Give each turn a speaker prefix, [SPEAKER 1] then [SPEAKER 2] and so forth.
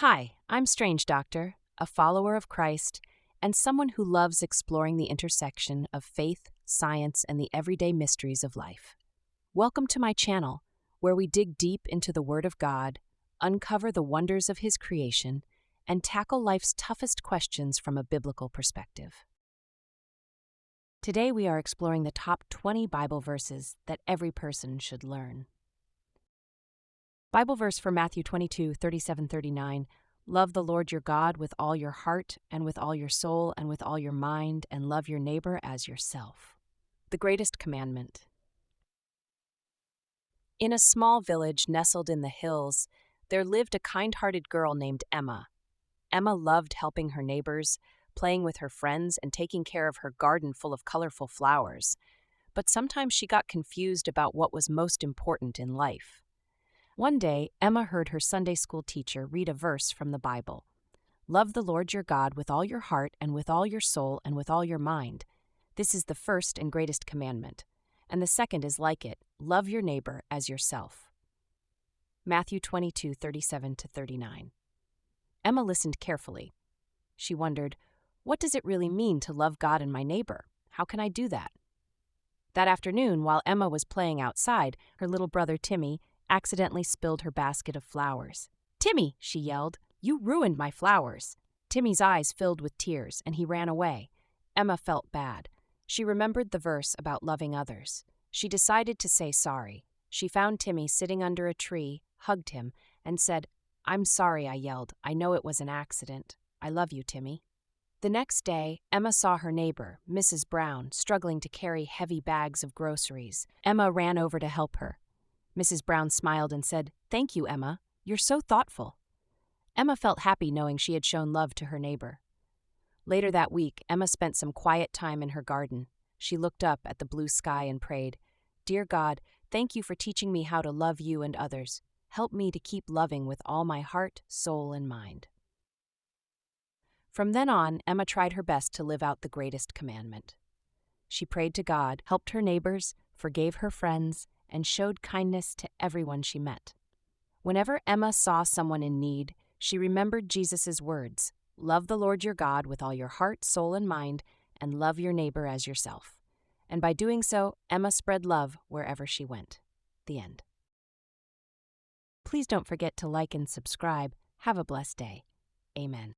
[SPEAKER 1] Hi, I'm StrangeDr, a follower of Christ, and someone who loves exploring the intersection of faith, science, and the everyday mysteries of life. Welcome to my channel, where we dig deep into the Word of God, uncover the wonders of His creation, and tackle life's toughest questions from a biblical perspective. Today we are exploring the top 20 Bible verses that every person should learn. Bible verse for Matthew 22:37-39. Love the Lord your God with all your heart and with all your soul and with all your mind, and love your neighbor as yourself. The greatest commandment. In a small village nestled in the hills, there lived a kind-hearted girl named Emma. Emma loved helping her neighbors, playing with her friends, and taking care of her garden full of colorful flowers. But sometimes she got confused about what was most important in life. One day, Emma heard her Sunday school teacher read a verse from the Bible. Love the Lord your God with all your heart and with all your soul and with all your mind. This is the first and greatest commandment. And the second is like it, love your neighbor as yourself. Matthew 22:37-39. Emma listened carefully. She wondered, what does it really mean to love God and my neighbor? How can I do that? That afternoon, while Emma was playing outside, her little brother Timmy accidentally spilled her basket of flowers. "Timmy," she yelled, "you ruined my flowers." Timmy's eyes filled with tears, and he ran away. Emma felt bad. She remembered the verse about loving others. She decided to say sorry. She found Timmy sitting under a tree, hugged him, and said, "I'm sorry I yelled. I know it was an accident. I love you, Timmy." The next day, Emma saw her neighbor, Mrs. Brown, struggling to carry heavy bags of groceries. Emma ran over to help her. Mrs. Brown smiled and said, "Thank you, Emma. You're so thoughtful." Emma felt happy knowing she had shown love to her neighbor. Later that week, Emma spent some quiet time in her garden. She looked up at the blue sky and prayed, "Dear God, thank you for teaching me how to love you and others. Help me to keep loving with all my heart, soul, and mind." From then on, Emma tried her best to live out the greatest commandment. She prayed to God, helped her neighbors, forgave her friends, and showed kindness to everyone she met. Whenever Emma saw someone in need, she remembered Jesus' words, "Love the Lord your God with all your heart, soul, and mind, and love your neighbor as yourself." And by doing so, Emma spread love wherever she went. The end. Please don't forget to like and subscribe. Have a blessed day. Amen.